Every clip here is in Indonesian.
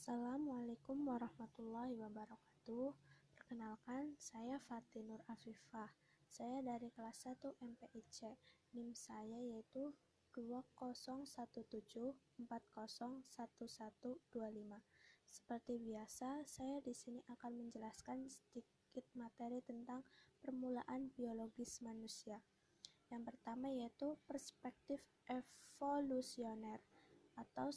Assalamualaikum warahmatullahi wabarakatuh. Perkenalkan, saya Fatinur Afifah. Saya dari kelas 1 MPIC. NIM saya yaitu 2017401125. Seperti biasa, saya di sini akan menjelaskan sedikit materi tentang permulaan biologis manusia. Yang pertama yaitu perspektif evolusioner atau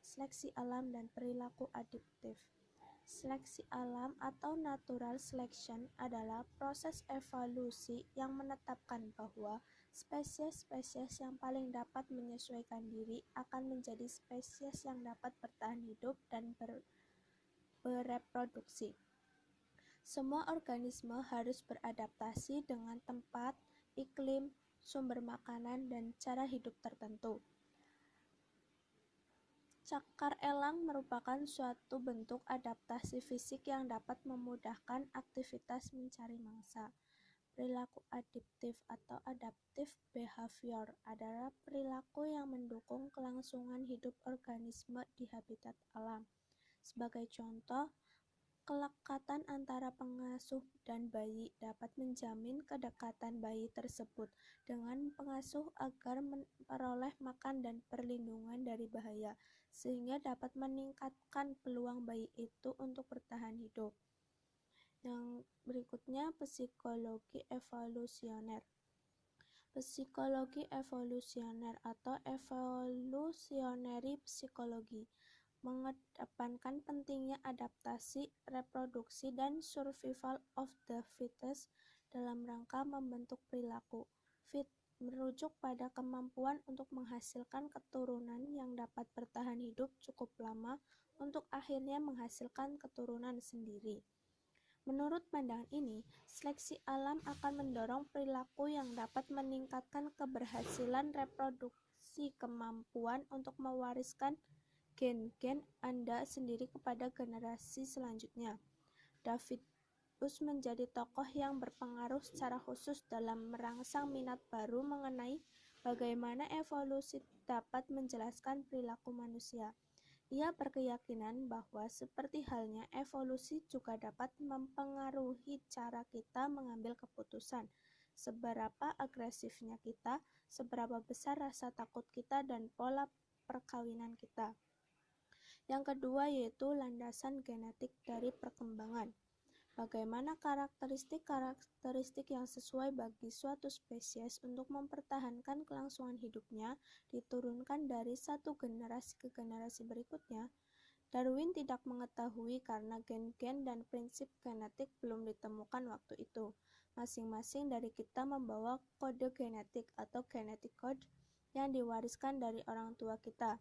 seleksi alam dan perilaku adaptif. Seleksi alam atau natural selection adalah proses evolusi yang menetapkan bahwa spesies-spesies yang paling dapat menyesuaikan diri akan menjadi spesies yang dapat bertahan hidup dan bereproduksi. Semua organisme harus beradaptasi dengan tempat, iklim, sumber makanan, dan cara hidup tertentu. Cakar elang merupakan suatu bentuk adaptasi fisik yang dapat memudahkan aktivitas mencari mangsa. Perilaku adaptif atau adaptive behavior adalah perilaku yang mendukung kelangsungan hidup organisme di habitat alam. Sebagai contoh, kelekatan antara pengasuh dan bayi dapat menjamin kedekatan bayi tersebut dengan pengasuh agar memperoleh makan dan perlindungan dari bahaya, sehingga dapat meningkatkan peluang bayi itu untuk bertahan hidup. Yang berikutnya, psikologi evolusioner. Psikologi evolusioner atau evolutionary psikologi mengedepankan pentingnya adaptasi, reproduksi, dan survival of the fittest dalam rangka membentuk perilaku. Fit merujuk pada kemampuan untuk menghasilkan keturunan yang dapat bertahan hidup cukup lama untuk akhirnya menghasilkan keturunan sendiri. Menurut pandangan ini, seleksi alam akan mendorong perilaku yang dapat meningkatkan keberhasilan reproduksi, kemampuan untuk mewariskan gen-gen Anda sendiri kepada generasi selanjutnya. David Bush menjadi tokoh yang berpengaruh secara khusus dalam merangsang minat baru mengenai bagaimana evolusi dapat menjelaskan perilaku manusia. Ia berkeyakinan bahwa seperti halnya evolusi juga dapat mempengaruhi cara kita mengambil keputusan. Seberapa agresifnya kita, seberapa besar rasa takut kita, dan pola perkawinan kita. Yang kedua yaitu landasan genetik dari perkembangan. Bagaimana karakteristik yang sesuai bagi suatu spesies untuk mempertahankan kelangsungan hidupnya diturunkan dari satu generasi ke generasi berikutnya. Darwin tidak mengetahui karena gen-gen dan prinsip genetik belum ditemukan waktu itu. Masing-masing dari kita membawa kode genetik atau genetic code yang diwariskan dari orang tua kita.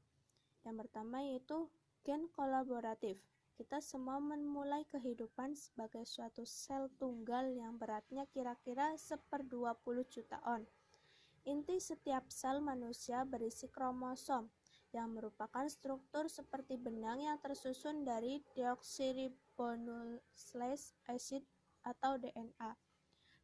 Yang pertama yaitu gen kolaboratif. Kita semua memulai kehidupan sebagai suatu sel tunggal yang beratnya kira-kira 1/20 juta on. Inti setiap sel manusia berisi kromosom, yang merupakan struktur seperti benang yang tersusun dari deoksiribonucleic acid atau DNA.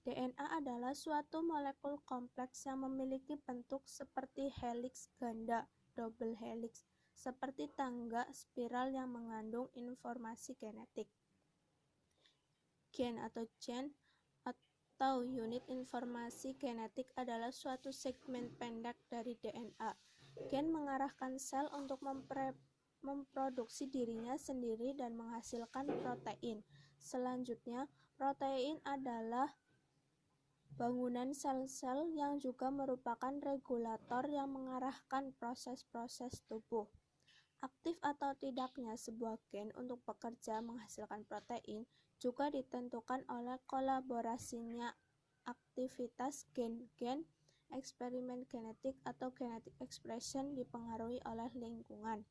DNA adalah suatu molekul kompleks yang memiliki bentuk seperti heliks ganda, double helix, seperti tangga spiral yang mengandung informasi genetik. Gen atau unit informasi genetik adalah suatu segmen pendek dari DNA. Gen mengarahkan sel untuk memproduksi dirinya sendiri dan menghasilkan protein. Selanjutnya, protein adalah bangunan sel-sel yang juga merupakan regulator yang mengarahkan proses-proses tubuh. Aktif atau tidaknya sebuah gen untuk bekerja menghasilkan protein juga ditentukan oleh kolaborasinya aktivitas gen-gen. Eksperimen genetik atau genetic expression dipengaruhi oleh lingkungan.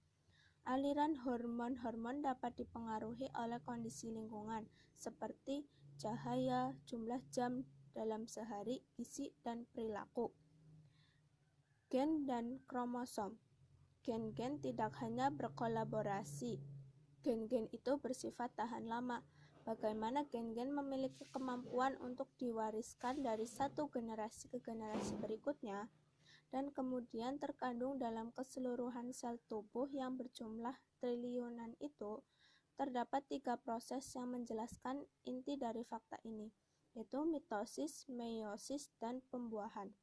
Aliran hormon-hormon dapat dipengaruhi oleh kondisi lingkungan, seperti cahaya, jumlah jam dalam sehari, gizi, dan perilaku. Gen dan kromosom. Gen-gen tidak hanya berkolaborasi. Gen-gen itu bersifat tahan lama. Bagaimana gen-gen memiliki kemampuan untuk diwariskan dari satu generasi ke generasi berikutnya? dan kemudian terkandung dalam keseluruhan sel tubuh yang berjumlah triliunan itu, terdapat 3 proses yang menjelaskan inti dari fakta ini, yaitu mitosis, meiosis, dan pembuahan.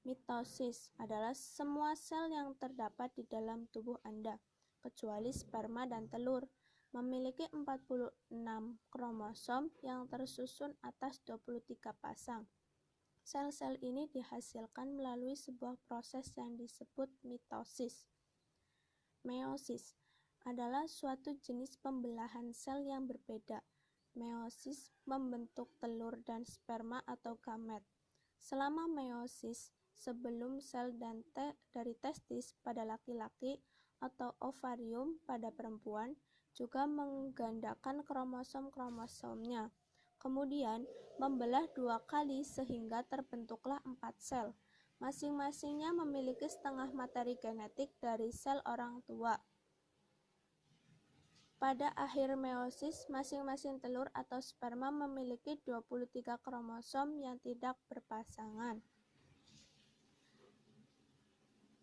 Mitosis adalah semua sel yang terdapat di dalam tubuh Anda, kecuali sperma dan telur, memiliki 46 kromosom yang tersusun atas 23 pasang. Sel-sel ini dihasilkan melalui sebuah proses yang disebut mitosis. Meiosis adalah suatu jenis pembelahan sel yang berbeda. Meiosis membentuk telur dan sperma atau gamet. Selama meiosis, sebelum sel dari testis pada laki-laki atau ovarium pada perempuan juga menggandakan kromosom-kromosomnya. Kemudian membelah 2 kali sehingga terbentuklah 4 sel. Masing-masingnya memiliki setengah materi genetik dari sel orang tua. Pada akhir meiosis, masing-masing telur atau sperma memiliki 23 kromosom yang tidak berpasangan.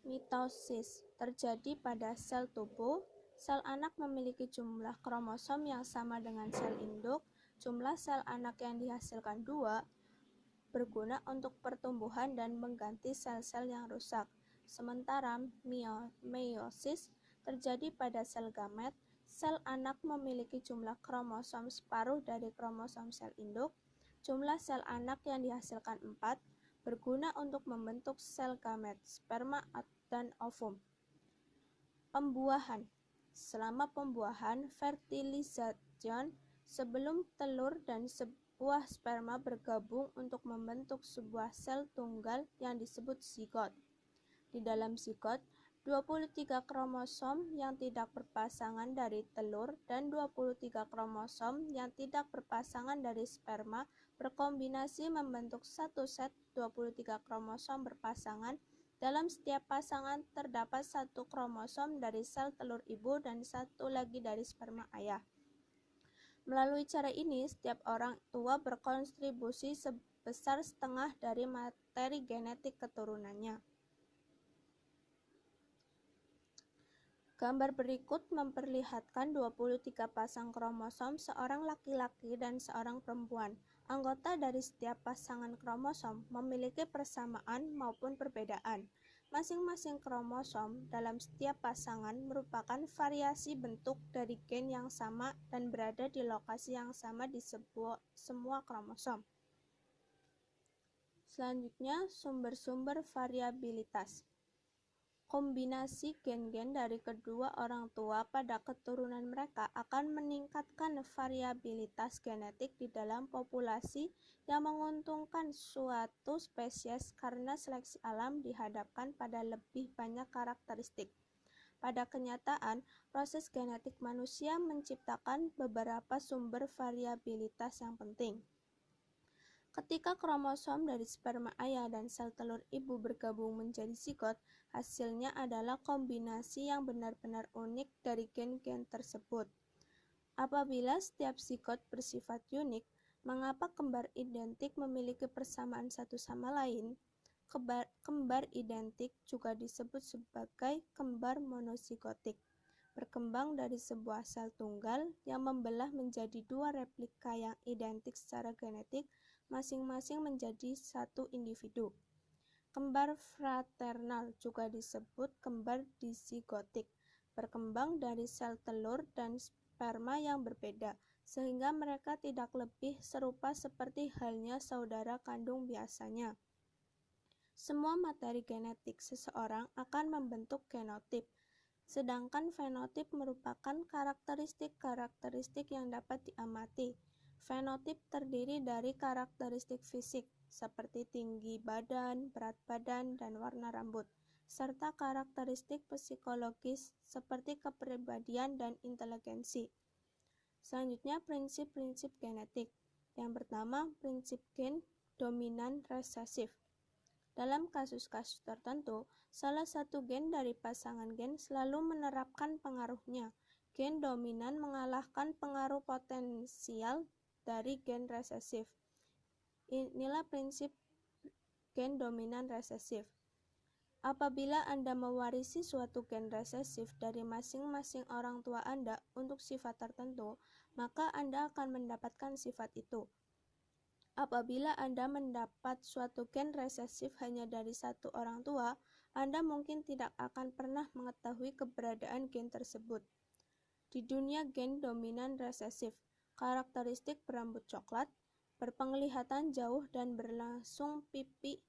Mitosis terjadi pada sel tubuh. Sel anak memiliki jumlah kromosom yang sama dengan sel induk. Jumlah sel anak yang dihasilkan 2 berguna untuk pertumbuhan dan mengganti sel-sel yang rusak. Sementara meiosis terjadi pada sel gamet. Sel anak memiliki jumlah kromosom separuh dari kromosom sel induk. Jumlah sel anak yang dihasilkan 4 berguna untuk membentuk sel gamet, sperma, dan ovum. Pembuahan. Selama pembuahan, fertilization, sebelum telur dan sebuah sperma bergabung untuk membentuk sebuah sel tunggal yang disebut zigot. Di dalam zigot, 23 kromosom yang tidak berpasangan dari telur dan 23 kromosom yang tidak berpasangan dari sperma berkombinasi membentuk satu set 23 kromosom berpasangan. Dalam setiap pasangan terdapat 1 kromosom dari sel telur ibu dan 1 lagi dari sperma ayah. Melalui cara ini, setiap orang tua berkontribusi sebesar setengah dari materi genetik keturunannya. Gambar berikut memperlihatkan 23 pasang kromosom seorang laki-laki dan seorang perempuan. Anggota dari setiap pasangan kromosom memiliki persamaan maupun perbedaan. Masing-masing kromosom dalam setiap pasangan merupakan variasi bentuk dari gen yang sama dan berada di lokasi yang sama di semua kromosom. Selanjutnya, sumber-sumber variabilitas. Kombinasi gen-gen dari kedua orang tua pada keturunan mereka akan meningkatkan variabilitas genetik di dalam populasi yang menguntungkan suatu spesies karena seleksi alam dihadapkan pada lebih banyak karakteristik. Pada kenyataan, proses genetik manusia menciptakan beberapa sumber variabilitas yang penting. Ketika kromosom dari sperma ayah dan sel telur ibu bergabung menjadi zigot, hasilnya adalah kombinasi yang benar-benar unik dari gen-gen tersebut. Apabila setiap zigot bersifat unik, mengapa kembar identik memiliki persamaan satu sama lain? Kembar identik juga disebut sebagai kembar monozigotik. Berkembang dari sebuah sel tunggal yang membelah menjadi 2 replika yang identik secara genetik, masing-masing menjadi satu individu. Kembar fraternal juga disebut kembar dizigotik, berkembang dari sel telur dan sperma yang berbeda, sehingga mereka tidak lebih serupa seperti halnya saudara kandung biasanya. Semua materi genetik seseorang akan membentuk genotip, sedangkan fenotip merupakan karakteristik-karakteristik yang dapat diamati. Fenotip terdiri dari karakteristik fisik, seperti tinggi badan, berat badan, dan warna rambut, serta karakteristik psikologis, seperti kepribadian dan inteligensi. Selanjutnya, prinsip-prinsip genetik. Yang pertama, prinsip gen dominan resesif. Dalam kasus-kasus tertentu, salah satu gen dari pasangan gen selalu menerapkan pengaruhnya. Gen dominan mengalahkan pengaruh potensial dari gen resesif. Inilah prinsip gen dominan resesif. Apabila Anda mewarisi suatu gen resesif dari masing-masing orang tua Anda untuk sifat tertentu, maka Anda akan mendapatkan sifat itu. Apabila Anda mendapat suatu gen resesif hanya dari satu orang tua, Anda mungkin tidak akan pernah mengetahui keberadaan gen tersebut. Di dunia gen dominan resesif, karakteristik berambut coklat, berpenglihatan jauh dan berlangsung pipi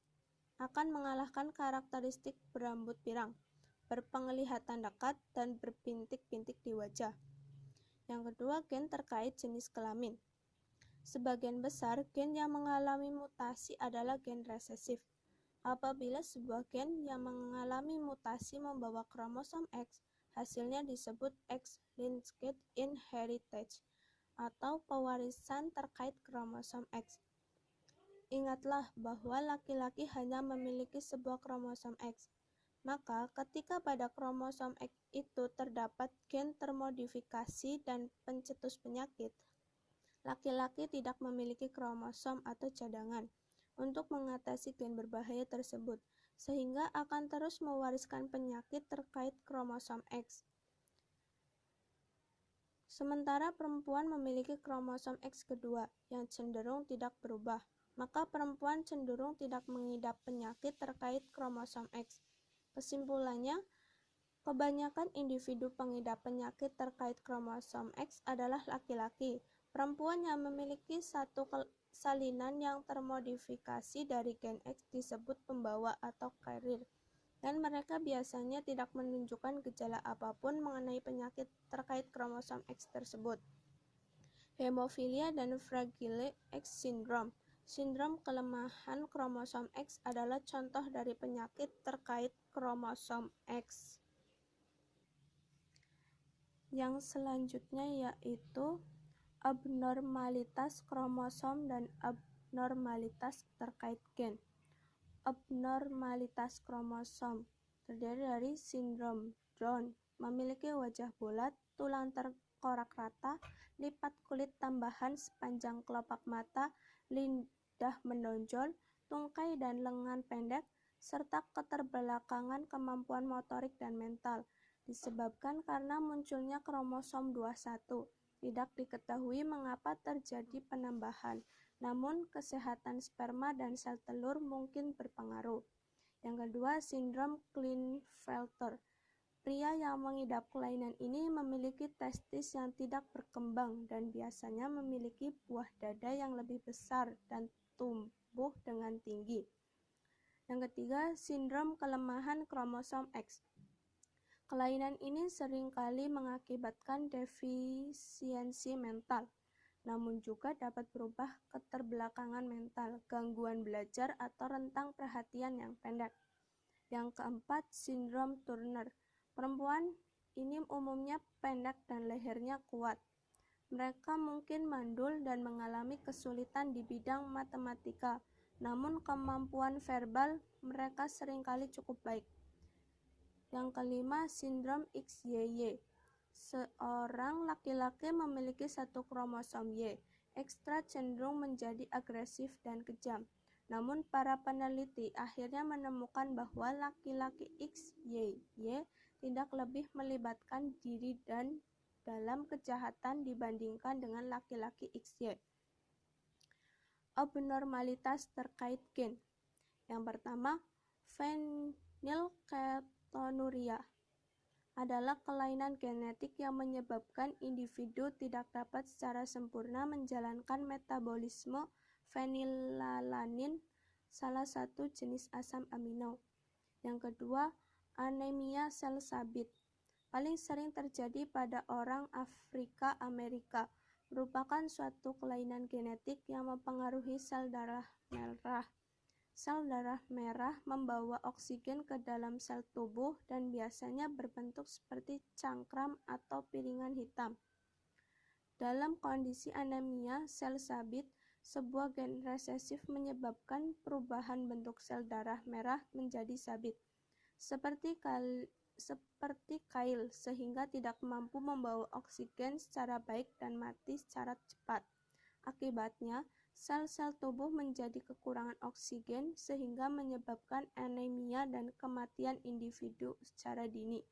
akan mengalahkan karakteristik berambut pirang, berpenglihatan dekat, dan berpintik-pintik di wajah. Yang kedua, gen terkait jenis kelamin. Sebagian besar gen yang mengalami mutasi adalah gen resesif. Apabila sebuah gen yang mengalami mutasi membawa kromosom X, hasilnya disebut X-linked inheritance atau pewarisan terkait kromosom X. Ingatlah bahwa laki-laki hanya memiliki sebuah kromosom X. Maka, ketika pada kromosom X itu terdapat gen termodifikasi dan pencetus penyakit, laki-laki tidak memiliki kromosom atau cadangan untuk mengatasi gen berbahaya tersebut, sehingga akan terus mewariskan penyakit terkait kromosom X. Sementara perempuan memiliki kromosom X kedua yang cenderung tidak berubah, maka perempuan cenderung tidak mengidap penyakit terkait kromosom X. Kesimpulannya, kebanyakan individu pengidap penyakit terkait kromosom X adalah laki-laki. Perempuan yang memiliki satu salinan yang termodifikasi dari gen X disebut pembawa atau carrier, dan mereka biasanya tidak menunjukkan gejala apapun mengenai penyakit terkait kromosom X tersebut. Hemofilia dan Fragile X syndrome. Sindrom kelemahan kromosom X adalah contoh dari penyakit terkait kromosom X. Yang selanjutnya yaitu abnormalitas kromosom dan abnormalitas terkait gen. Abnormalitas kromosom terdiri dari sindrom Down, memiliki wajah bulat, tulang terkorak rata, lipat kulit tambahan sepanjang kelopak mata, lidah menonjol, tungkai dan lengan pendek, serta keterbelakangan kemampuan motorik dan mental, disebabkan karena munculnya kromosom 21. Tidak diketahui mengapa terjadi penambahan, namun kesehatan sperma dan sel telur mungkin berpengaruh. Yang kedua, sindrom Klinefelter. Pria yang mengidap kelainan ini memiliki testis yang tidak berkembang dan biasanya memiliki buah dada yang lebih besar dan tumbuh dengan tinggi. Yang ketiga, sindrom kelemahan kromosom X. Kelainan ini seringkali mengakibatkan defisiensi mental, namun juga dapat berubah keterbelakangan mental, gangguan belajar, atau rentang perhatian yang pendek. Yang keempat, sindrom Turner. Perempuan ini umumnya pendek dan lehernya kuat. Mereka mungkin mandul dan mengalami kesulitan di bidang matematika, namun kemampuan verbal mereka seringkali cukup baik. Yang kelima, sindrom XYY. Seorang laki-laki memiliki satu kromosom Y, ekstra cenderung menjadi agresif dan kejam. Namun para peneliti akhirnya menemukan bahwa laki-laki XYY tidak lebih melibatkan diri dan dalam kejahatan dibandingkan dengan laki-laki XY. Abnormalitas terkait gen. Yang pertama, fenilketonuria adalah kelainan genetik yang menyebabkan individu tidak dapat secara sempurna menjalankan metabolisme fenilalanin, salah satu jenis asam amino. Yang kedua, anemia sel sabit. Paling sering terjadi pada orang Afrika Amerika, merupakan suatu kelainan genetik yang mempengaruhi sel darah merah. Sel darah merah membawa oksigen ke dalam sel tubuh dan biasanya berbentuk seperti cangkram atau piringan hitam. Dalam kondisi anemia sel sabit, sebuah gen resesif menyebabkan perubahan bentuk sel darah merah menjadi sabit, seperti kail, sehingga tidak mampu membawa oksigen secara baik dan mati secara cepat. Akibatnya, Sel-sel tubuh menjadi kekurangan oksigen sehingga menyebabkan anemia dan kematian individu secara dini.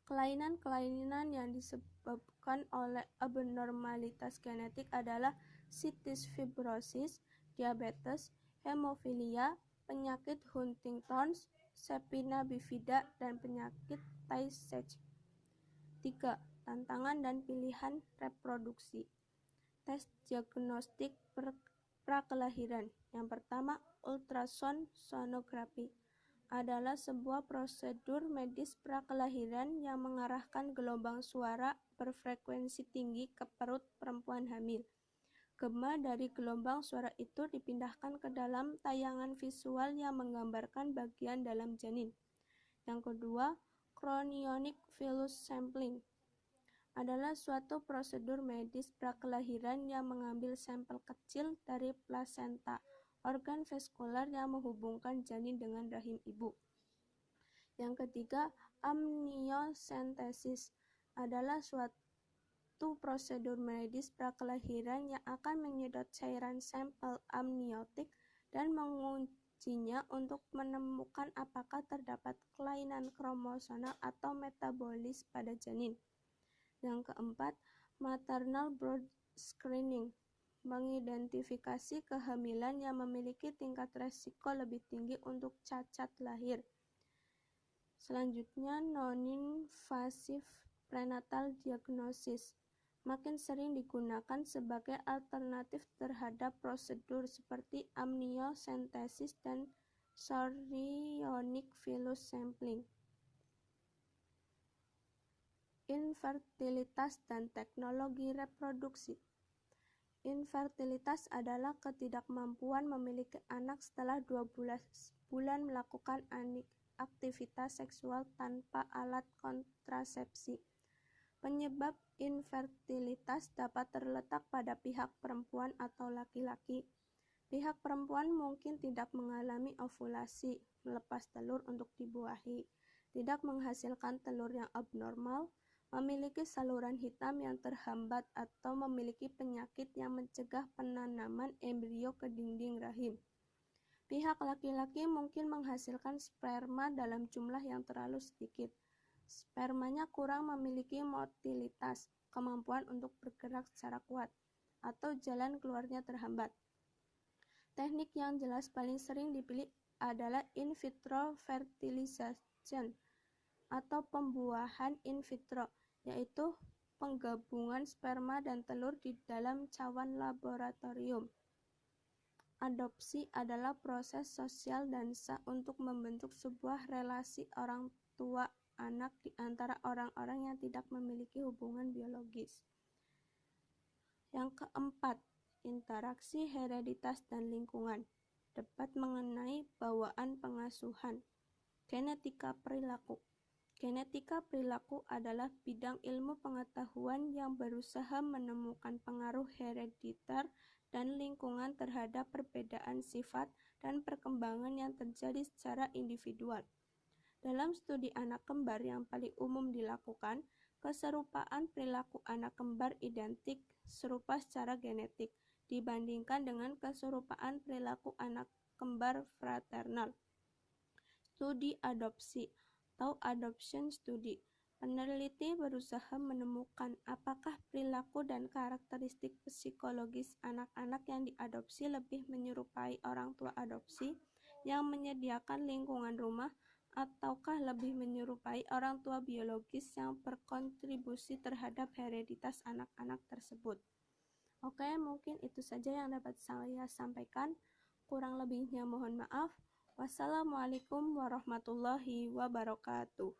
Kelainan-kelainan yang disebabkan oleh abnormalitas genetik adalah situs fibrosis, diabetes, hemofilia, penyakit Huntington, spina bifida, dan penyakit Tay-Sachs. 3. Tantangan dan pilihan reproduksi. Tes diagnostik prakelahiran. Yang pertama, ultrasound sonografi adalah sebuah prosedur medis prakelahiran yang mengarahkan gelombang suara berfrekuensi tinggi ke perut perempuan hamil. Gema dari gelombang suara itu dipindahkan ke dalam tayangan visual yang menggambarkan bagian dalam janin. Yang kedua, chorionic villus sampling adalah suatu prosedur medis prakelahiran yang mengambil sampel kecil dari plasenta, organ vaskular yang menghubungkan janin dengan rahim ibu. Yang ketiga, amniocentesis adalah suatu prosedur medis prakelahiran yang akan menyedot cairan sampel amniotik dan mengujinya untuk menemukan apakah terdapat kelainan kromosomal atau metabolis pada janin. Yang keempat, maternal birth screening mengidentifikasi kehamilan yang memiliki tingkat resiko lebih tinggi untuk cacat lahir. Selanjutnya, non-invasive prenatal diagnosis makin sering digunakan sebagai alternatif terhadap prosedur seperti amniocentesis dan chorionic villus sampling. Infertilitas dan teknologi reproduksi. Infertilitas adalah ketidakmampuan memiliki anak setelah 12 bulan melakukan aktivitas seksual tanpa alat kontrasepsi. Penyebab infertilitas dapat terletak pada pihak perempuan atau laki-laki. Pihak perempuan mungkin tidak mengalami ovulasi, melepas telur untuk dibuahi, tidak menghasilkan telur yang abnormal, memiliki saluran hitam yang terhambat, atau memiliki penyakit yang mencegah penanaman embrio ke dinding rahim. Pihak laki-laki mungkin menghasilkan sperma dalam jumlah yang terlalu sedikit. Spermanya kurang memiliki motilitas, kemampuan untuk bergerak secara kuat, atau jalan keluarnya terhambat. Teknik yang jelas paling sering dipilih adalah in vitro fertilization atau pembuahan in vitro, yaitu penggabungan sperma dan telur di dalam cawan laboratorium. Adopsi adalah proses sosial dan sah untuk membentuk sebuah relasi orang tua anak di antara orang-orang yang tidak memiliki hubungan biologis. Yang keempat, interaksi hereditas dan lingkungan. Debat mengenai bawaan pengasuhan. Genetika perilaku. Genetika perilaku adalah bidang ilmu pengetahuan yang berusaha menemukan pengaruh herediter dan lingkungan terhadap perbedaan sifat dan perkembangan yang terjadi secara individual. Dalam studi anak kembar yang paling umum dilakukan, keserupaan perilaku anak kembar identik serupa secara genetik dibandingkan dengan keserupaan perilaku anak kembar fraternal. Studi adopsi atau adoption study. Peneliti berusaha menemukan apakah perilaku dan karakteristik psikologis anak-anak yang diadopsi lebih menyerupai orang tua adopsi yang menyediakan lingkungan rumah ataukah lebih menyerupai orang tua biologis yang berkontribusi terhadap hereditas anak-anak tersebut. Oke, mungkin itu saja yang dapat saya sampaikan. Kurang lebihnya mohon maaf. Wassalamualaikum warahmatullahi wabarakatuh.